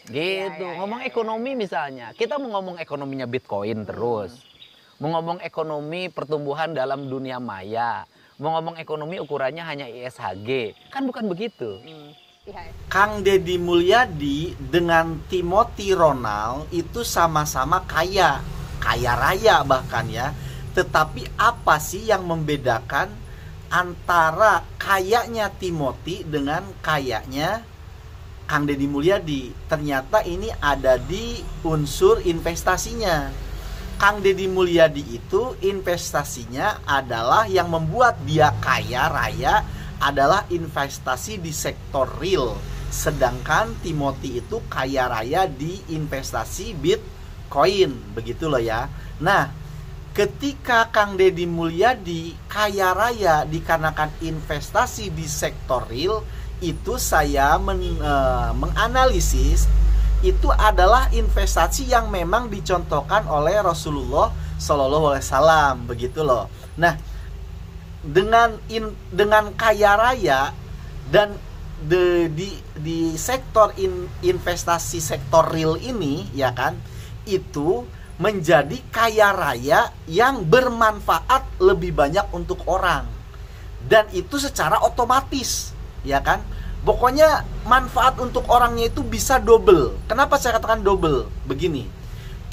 gitu. Ngomong ekonomi misalnya, kita mau ngomong ekonominya Bitcoin terus, mau ngomong ekonomi pertumbuhan dalam dunia maya, mau ngomong ekonomi ukurannya hanya ISHG, kan bukan begitu. Kang Deddy Mulyadi dengan Timothy Ronald itu sama-sama kaya raya bahkan ya. Tetapi apa sih yang membedakan antara kayanya Timothy dengan kayanya Kang Deddy Mulyadi? Ternyata ini ada di unsur investasinya. Kang Deddy Mulyadi itu investasinya adalah yang membuat dia kaya raya adalah investasi di sektor real. Sedangkan Timothy itu kaya raya di investasi Bitcoin. Begitu loh ya. Nah, ketika Kang Deddy Mulyadi kaya raya dikarenakan investasi di sektor real, itu saya menganalisis itu adalah investasi yang memang dicontohkan oleh Rasulullah Shallallahu Alaihi Wasallam, begitu loh. Nah, dengan kaya raya dan di sektor investasi sektor real ini, ya kan, itu menjadi kaya raya yang bermanfaat lebih banyak untuk orang, dan itu secara otomatis, ya kan. Pokoknya manfaat untuk orangnya itu bisa double. Kenapa saya katakan double? Begini,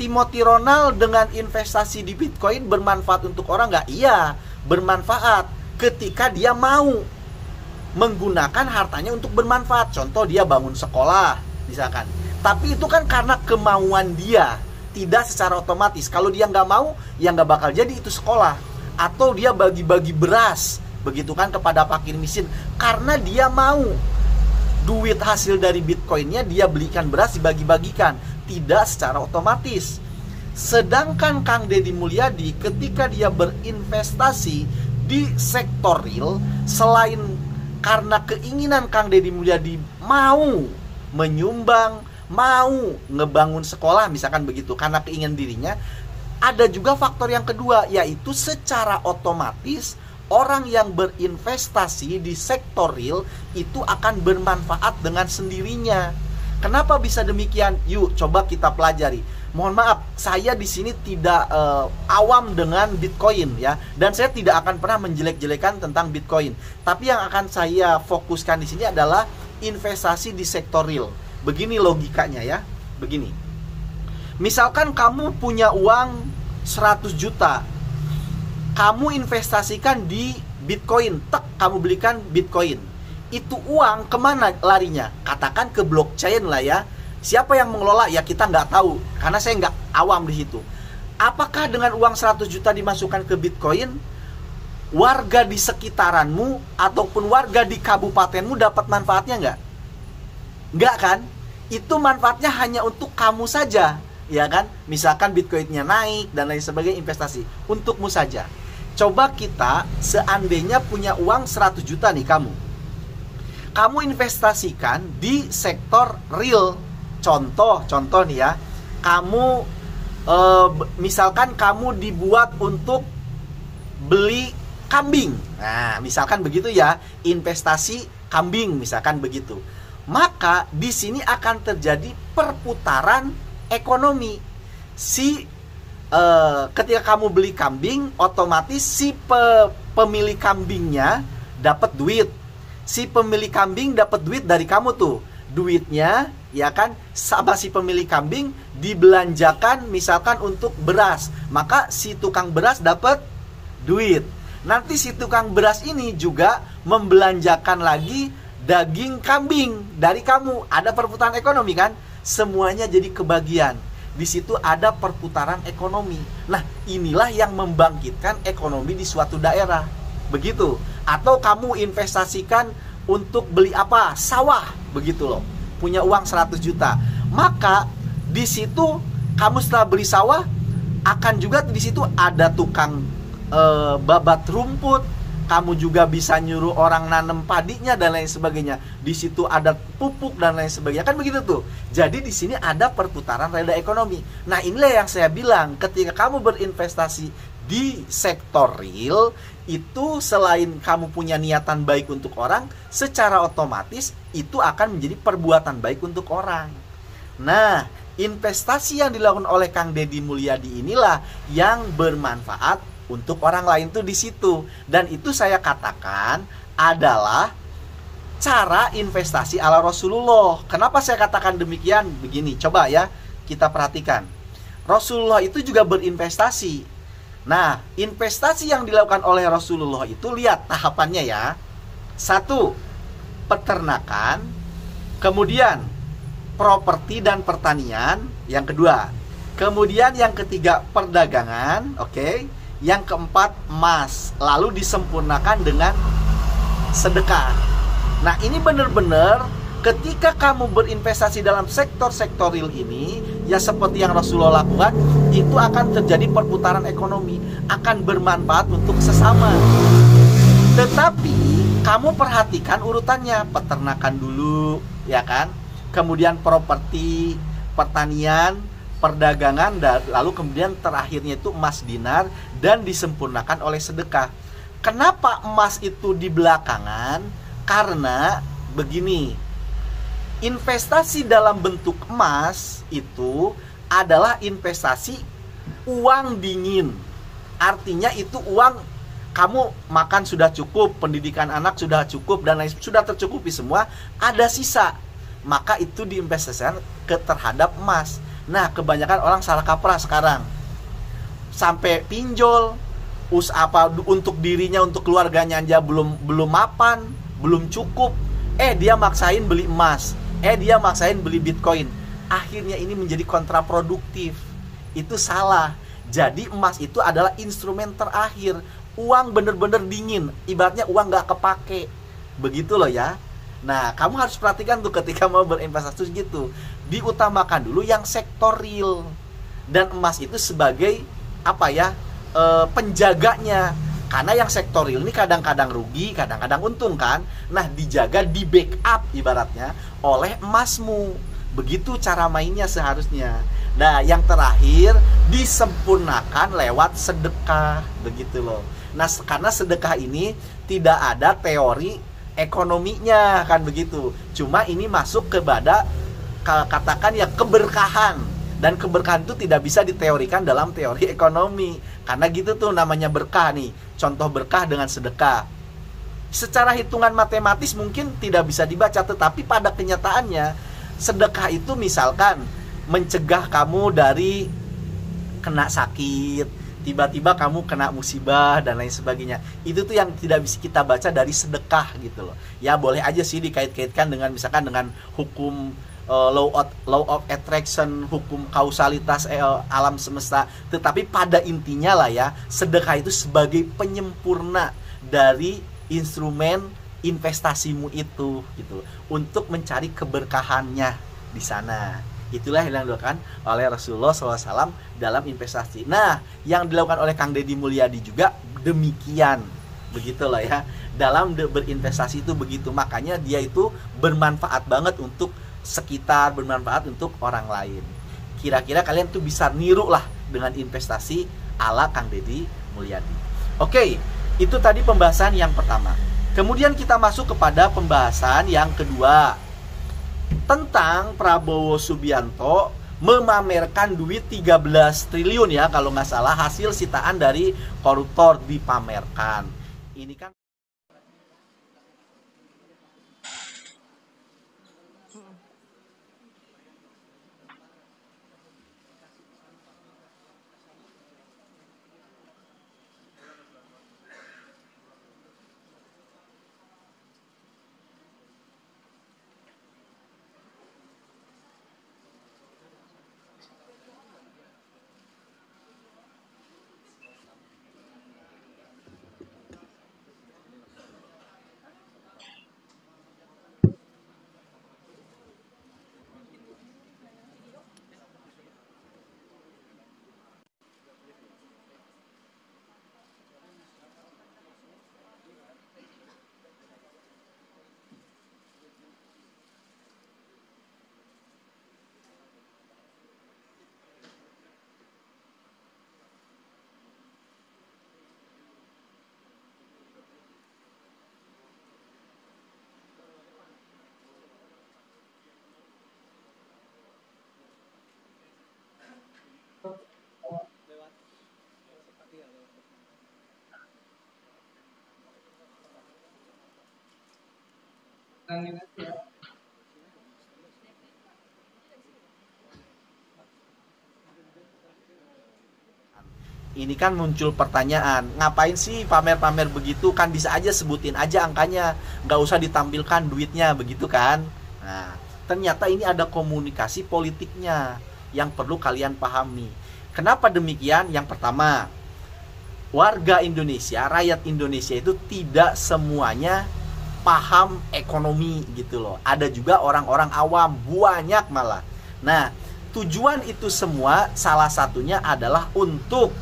Timothy Ronald dengan investasi di Bitcoin bermanfaat untuk orang nggak? Iya, bermanfaat ketika dia mau menggunakan hartanya untuk bermanfaat. Contoh, dia bangun sekolah misalkan. Tapi itu kan karena kemauan dia, tidak secara otomatis. Kalau dia nggak mau, ya nggak bakal jadi itu sekolah. Atau dia bagi-bagi beras, begitu kan, kepada fakir miskin, karena dia mau. Duit hasil dari Bitcoinnya dia belikan beras, dibagi-bagikan, tidak secara otomatis. Sedangkan Kang Deddy Mulyadi ketika dia berinvestasi di sektor real, selain karena keinginan Kang Deddy Mulyadi mau menyumbang, mau ngebangun sekolah misalkan begitu, karena keinginan dirinya, ada juga faktor yang kedua, yaitu secara otomatis orang yang berinvestasi di sektor real itu akan bermanfaat dengan sendirinya. Kenapa bisa demikian? Yuk coba kita pelajari. Mohon maaf, saya di sini tidak awam dengan Bitcoin ya, dan saya tidak akan pernah menjelek-jelekan tentang Bitcoin. Tapi yang akan saya fokuskan di sini adalah investasi di sektor real. Begini logikanya ya, begini. Misalkan kamu punya uang 100 juta, kamu investasikan di Bitcoin, kamu belikan Bitcoin. Itu uang kemana larinya? Katakan ke blockchain lah ya. Siapa yang mengelola? Ya kita nggak tahu, karena saya nggak awam di situ. Apakah dengan uang 100 juta dimasukkan ke Bitcoin, warga di sekitaranmu ataupun warga di kabupatenmu dapat manfaatnya nggak? Nggak kan? Itu manfaatnya hanya untuk kamu saja, ya kan? Misalkan Bitcoinnya naik dan lain sebagainya, investasi untukmu saja. Coba kita seandainya punya uang 100 juta nih kamu investasikan di sektor real. Contoh nih ya, kamu misalkan kamu dibuat untuk beli kambing. Nah, misalkan begitu ya, investasi kambing misalkan begitu. Maka di sini akan terjadi perputaran ekonomi. Ketika kamu beli kambing, otomatis si pemilik kambingnya dapat duit. Si pemilik kambing dapat duit dari kamu tuh. Duitnya, ya kan, sama si pemilik kambing dibelanjakan misalkan untuk beras. Maka si tukang beras dapat duit. Nanti si tukang beras ini juga membelanjakan lagi daging kambing dari kamu. Ada perputaran ekonomi kan? Semuanya jadi kebagian. Di situ ada perputaran ekonomi. Nah, inilah yang membangkitkan ekonomi di suatu daerah. Begitu. Atau kamu investasikan untuk beli apa? Sawah, begitu loh. Punya uang 100 juta. Maka di situ kamu setelah beli sawah, akan juga di situ ada tukang babat rumput. Kamu juga bisa nyuruh orang nanam padinya dan lain sebagainya. Di situ ada pupuk dan lain sebagainya. Kan begitu tuh. Jadi di sini ada perputaran roda ekonomi. Nah, inilah yang saya bilang, ketika kamu berinvestasi di sektor real, itu selain kamu punya niatan baik untuk orang, secara otomatis itu akan menjadi perbuatan baik untuk orang. Nah, investasi yang dilakukan oleh Kang Deddy Mulyadi inilah yang bermanfaat untuk orang lain tuh di situ. Dan itu saya katakan adalah cara investasi ala Rasulullah. Kenapa saya katakan demikian? Begini, coba ya kita perhatikan. Rasulullah itu juga berinvestasi. Nah, investasi yang dilakukan oleh Rasulullah itu lihat tahapannya ya. Satu, peternakan. Kemudian properti dan pertanian. Yang kedua. Kemudian yang ketiga, perdagangan. Oke. Yang keempat, emas. Lalu disempurnakan dengan sedekah. Nah, ini benar-benar ketika kamu berinvestasi dalam sektor-sektor real ini, ya seperti yang Rasulullah lakukan, itu akan terjadi perputaran ekonomi, akan bermanfaat untuk sesama. Tetapi kamu perhatikan urutannya, peternakan dulu, ya kan? Kemudian properti, pertanian, perdagangan, dan lalu kemudian terakhirnya itu emas dinar dan disempurnakan oleh sedekah. Kenapa emas itu di belakangan? Karena begini, investasi dalam bentuk emas itu adalah investasi uang dingin. Artinya itu uang kamu makan sudah cukup, pendidikan anak sudah cukup, dan lain sudah tercukupi semua, ada sisa. Maka itu diinvestasikan terhadap emas. Nah, kebanyakan orang salah kaprah sekarang. Sampai pinjol, untuk dirinya, untuk keluarganya aja belum mapan, belum cukup. Dia maksain beli emas, dia maksain beli Bitcoin. Akhirnya ini menjadi kontraproduktif. Itu salah. Jadi emas itu adalah instrumen terakhir. Uang bener-bener dingin, ibaratnya uang gak kepake. Begitu loh ya. Nah, kamu harus perhatikan tuh ketika mau berinvestasi gitu. Diutamakan dulu yang sektor real. Dan emas itu sebagai penjaganya. Karena yang sektor real ini kadang-kadang rugi, kadang-kadang untung kan. Nah, dijaga, di backup ibaratnya oleh emasmu. Begitu cara mainnya seharusnya. Nah, yang terakhir disempurnakan lewat sedekah. Begitu loh. Nah, karena sedekah ini tidak ada teori ekonominya kan begitu. Cuma ini masuk kepada katakan ya keberkahan. Dan keberkahan itu tidak bisa diteorikan dalam teori ekonomi. Karena gitu tuh namanya berkah nih. Contoh berkah dengan sedekah. Secara hitungan matematis mungkin tidak bisa dibaca. Tetapi pada kenyataannya, sedekah itu misalkan mencegah kamu dari kena sakit, tiba-tiba kamu kena musibah dan lain sebagainya. Itu tuh yang tidak bisa kita baca dari sedekah gitu loh. Ya boleh aja sih dikait-kaitkan dengan misalkan dengan hukum law of attraction, hukum kausalitas alam semesta. Tetapi pada intinya lah ya, sedekah itu sebagai penyempurna dari instrumen investasimu itu gitu, untuk mencari keberkahannya di sana. Itulah yang dilakukan oleh Rasulullah SAW dalam investasi. Nah, yang dilakukan oleh Kang Deddy Mulyadi juga demikian. Begitulah ya, dalam berinvestasi itu begitu. Makanya dia itu bermanfaat banget untuk sekitar, bermanfaat untuk orang lain. Kira-kira kalian tuh bisa niru lah dengan investasi ala Kang Deddy Mulyadi. Oke, itu tadi pembahasan yang pertama. Kemudian kita masuk kepada pembahasan yang kedua, tentang Prabowo Subianto memamerkan duit 13 triliun ya kalau nggak salah, hasil sitaan dari koruptor dipamerkan. Ini kan Ini kan muncul pertanyaan, ngapain sih pamer-pamer begitu, kan bisa aja sebutin aja angkanya, nggak usah ditampilkan duitnya, begitu kan. Nah, ternyata ini ada komunikasi politiknya yang perlu kalian pahami. Kenapa demikian? Yang pertama, warga Indonesia, rakyat Indonesia itu tidak semuanya paham ekonomi gitu loh. Ada juga orang-orang awam, banyak malah. Nah, tujuan itu semua salah satunya adalah untuk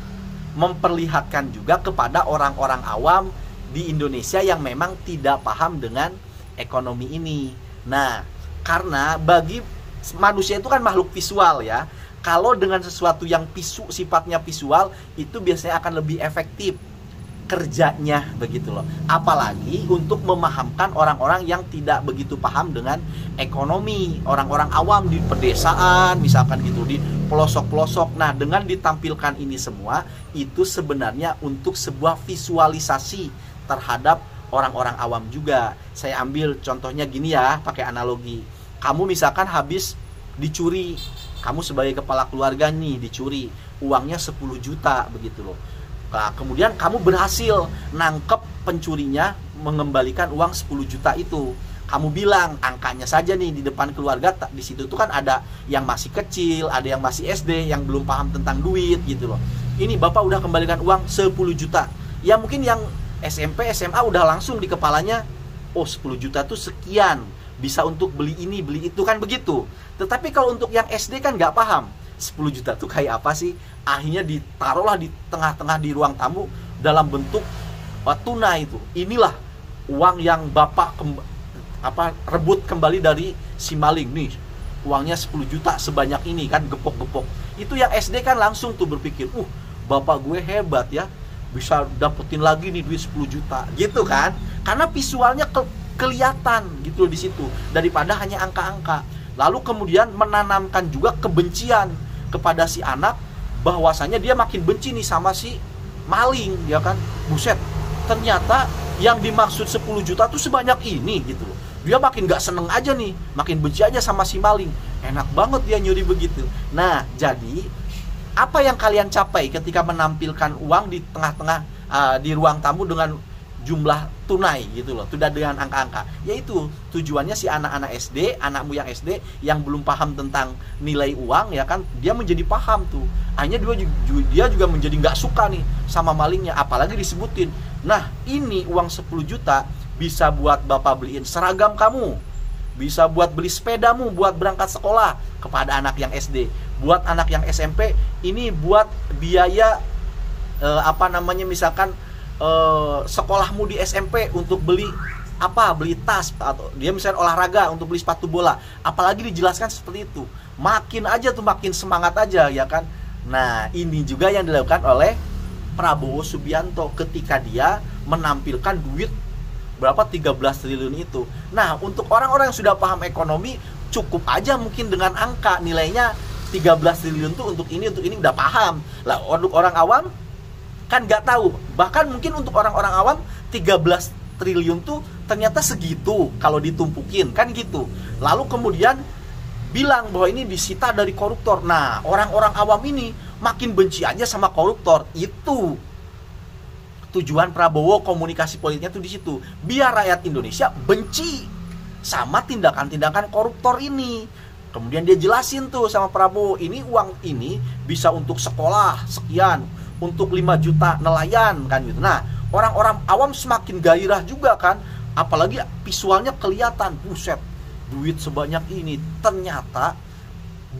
memperlihatkan juga kepada orang-orang awam di Indonesia yang memang tidak paham dengan ekonomi ini. Nah, karena bagi manusia itu kan makhluk visual ya. Kalau dengan sesuatu yang sifatnya visual, itu biasanya akan lebih efektif kerjanya, begitu loh. Apalagi untuk memahamkan orang-orang yang tidak begitu paham dengan ekonomi, orang-orang awam di pedesaan misalkan gitu, di pelosok-pelosok. Nah, dengan ditampilkan ini semua, itu sebenarnya untuk sebuah visualisasi terhadap orang-orang awam juga. Saya ambil contohnya gini ya, pakai analogi. Kamu misalkan habis dicuri, kamu sebagai kepala keluarga nih dicuri, uangnya 10 juta begitu loh. Nah, kemudian kamu berhasil nangkep pencurinya, mengembalikan uang 10 juta itu. Kamu bilang angkanya saja nih di depan keluarga, di situ tuh kan ada yang masih kecil, ada yang masih SD, yang belum paham tentang duit gitu loh. Ini Bapak udah kembalikan uang 10 juta. Ya mungkin yang SMP, SMA udah langsung di kepalanya, oh 10 juta tuh sekian, bisa untuk beli ini, beli itu, kan begitu. Tetapi kalau untuk yang SD kan nggak paham, 10 juta tuh kayak apa sih? Akhirnya ditaruhlah di tengah-tengah di ruang tamu dalam bentuk tunai itu. Inilah uang yang Bapak rebut kembali dari si maling nih. Uangnya 10 juta sebanyak ini kan, gepok-gepok. Itu yang SD kan langsung tuh berpikir, Bapak gue hebat ya, bisa dapetin lagi nih duit 10 juta gitu kan. Karena visualnya kelihatan gitu di situ daripada hanya angka-angka. Lalu kemudian menanamkan juga kebencian kepada si anak, bahwasanya dia makin benci nih sama si maling, ya kan. Buset, ternyata yang dimaksud 10 juta tuh sebanyak ini gitu loh. Dia makin gak seneng aja nih, makin benci aja sama si maling. Enak banget dia nyuri begitu. Nah, jadi apa yang kalian capai ketika menampilkan uang di tengah-tengah di ruang tamu dengan jumlah tunai gitu loh, tidak dengan angka-angka. Yaitu tujuannya si anak-anak SD, anakmu yang SD yang belum paham tentang nilai uang, ya kan, dia menjadi paham tuh. Akhirnya dia juga menjadi nggak suka nih sama malingnya, apalagi disebutin. Nah, ini uang 10 juta bisa buat Bapak beliin seragam kamu, bisa buat beli sepedamu buat berangkat sekolah kepada anak yang SD. Buat anak yang SMP, ini buat biaya misalkan sekolahmu di SMP untuk beli beli tas, atau dia misalnya olahraga untuk beli sepatu bola. Apalagi dijelaskan seperti itu, makin aja tuh makin semangat aja, ya kan. Nah, ini juga yang dilakukan oleh Prabowo Subianto ketika dia menampilkan duit berapa 13 triliun itu. Nah, untuk orang-orang yang sudah paham ekonomi, cukup aja mungkin dengan angka nilainya 13 triliun tuh untuk ini udah paham. Lah, untuk orang awam kan nggak tahu. Bahkan mungkin untuk orang-orang awam 13 triliun tuh ternyata segitu kalau ditumpukin, kan gitu. Lalu kemudian bilang bahwa ini disita dari koruptor. Nah, orang-orang awam ini makin benci aja sama koruptor. Itu tujuan Prabowo, komunikasi politiknya tuh di situ. Biar rakyat Indonesia benci sama tindakan-tindakan koruptor ini. Kemudian dia jelasin tuh sama Prabowo, ini uang ini bisa untuk sekolah sekian, untuk 5 juta nelayan kan gitu. Nah, orang-orang awam semakin gairah juga kan, apalagi visualnya kelihatan, buset, duit sebanyak ini. Ternyata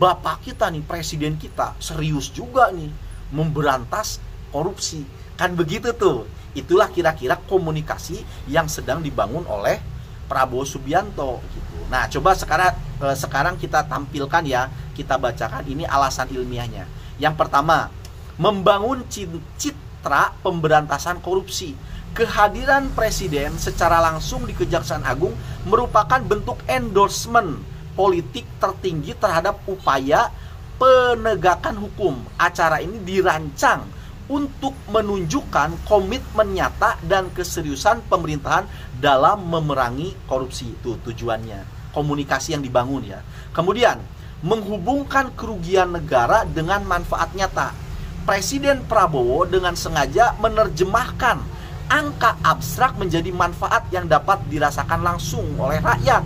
bapak kita nih, presiden kita serius juga nih memberantas korupsi. Kan begitu tuh. Itulah kira-kira komunikasi yang sedang dibangun oleh Prabowo Subianto gitu. Nah, coba sekarang kita tampilkan ya, kita bacakan ini alasan ilmiahnya. Yang pertama, membangun citra pemberantasan korupsi. Kehadiran presiden secara langsung di Kejaksaan Agung merupakan bentuk endorsement politik tertinggi terhadap upaya penegakan hukum. Acara ini dirancang untuk menunjukkan komitmen nyata dan keseriusan pemerintahan dalam memerangi korupsi. Itu tujuannya, komunikasi yang dibangun ya. Kemudian, menghubungkan kerugian negara dengan manfaat nyata. Presiden Prabowo dengan sengaja menerjemahkan angka abstrak menjadi manfaat yang dapat dirasakan langsung oleh rakyat.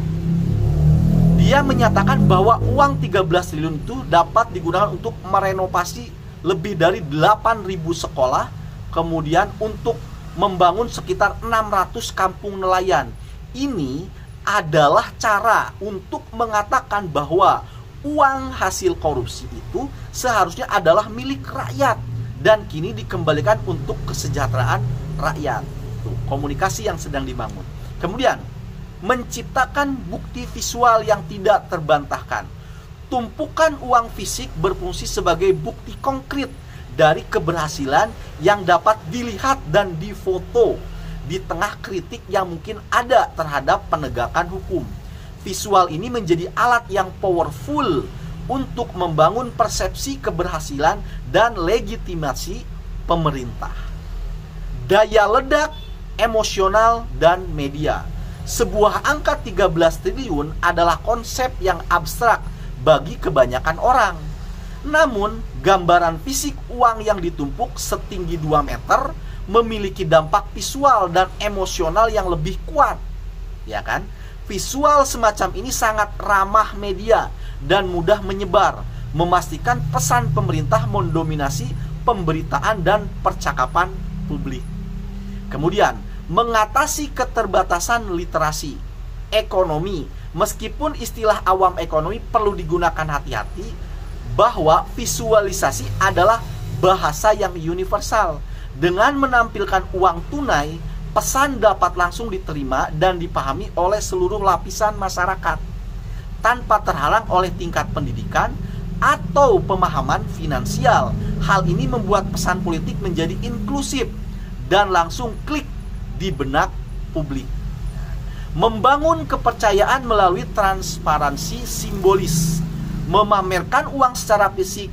Dia menyatakan bahwa uang 13 triliun itu dapat digunakan untuk merenovasi lebih dari 8.000 sekolah, kemudian untuk membangun sekitar 600 kampung nelayan. Ini adalah cara untuk mengatakan bahwa uang hasil korupsi itu seharusnya adalah milik rakyat dan kini dikembalikan untuk kesejahteraan rakyat. Tuh, komunikasi yang sedang dibangun. Kemudian, menciptakan bukti visual yang tidak terbantahkan. Tumpukan uang fisik berfungsi sebagai bukti konkret dari keberhasilan yang dapat dilihat dan difoto di tengah kritik yang mungkin ada terhadap penegakan hukum. Visual ini menjadi alat yang powerful untuk membangun persepsi keberhasilan dan legitimasi pemerintah. Daya ledak, emosional, dan media. Sebuah angka 13 triliun adalah konsep yang abstrak bagi kebanyakan orang. Namun, gambaran fisik uang yang ditumpuk setinggi 2 meter memiliki dampak visual dan emosional yang lebih kuat. Ya kan? Visual semacam ini sangat ramah media dan mudah menyebar, memastikan pesan pemerintah mendominasi pemberitaan dan percakapan publik. Kemudian, mengatasi keterbatasan literasi ekonomi. Meskipun istilah awam ekonomi perlu digunakan hati-hati, bahwa visualisasi adalah bahasa yang universal. Dengan menampilkan uang tunai, pesan dapat langsung diterima dan dipahami oleh seluruh lapisan masyarakat tanpa terhalang oleh tingkat pendidikan atau pemahaman finansial. Hal ini membuat pesan politik menjadi inklusif dan langsung klik di benak publik. Membangun kepercayaan melalui transparansi simbolis. Memamerkan uang secara fisik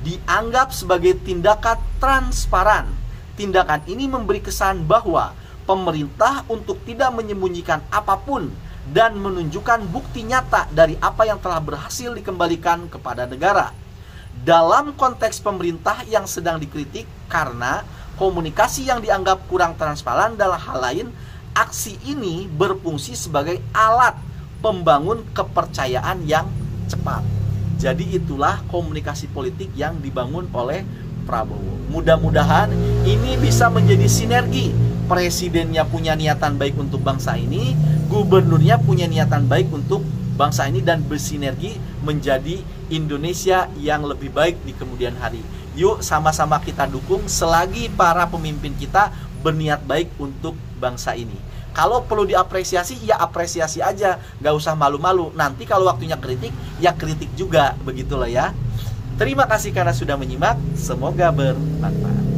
dianggap sebagai tindakan transparan. Tindakan ini memberi kesan bahwa pemerintah untuk tidak menyembunyikan apapun dan menunjukkan bukti nyata dari apa yang telah berhasil dikembalikan kepada negara. Dalam konteks pemerintah yang sedang dikritik karena komunikasi yang dianggap kurang transparan dalam hal lain, aksi ini berfungsi sebagai alat pembangun kepercayaan yang cepat. Jadi itulah komunikasi politik yang dibangun oleh Prabowo. Mudah-mudahan ini bisa menjadi sinergi. Presidennya punya niatan baik untuk bangsa ini, gubernurnya punya niatan baik untuk bangsa ini, dan bersinergi menjadi Indonesia yang lebih baik di kemudian hari. Yuk sama-sama kita dukung selagi para pemimpin kita berniat baik untuk bangsa ini. Kalau perlu diapresiasi, ya apresiasi aja, gak usah malu-malu. Nanti kalau waktunya kritik, ya kritik juga, begitulah ya. Terima kasih karena sudah menyimak, semoga bermanfaat.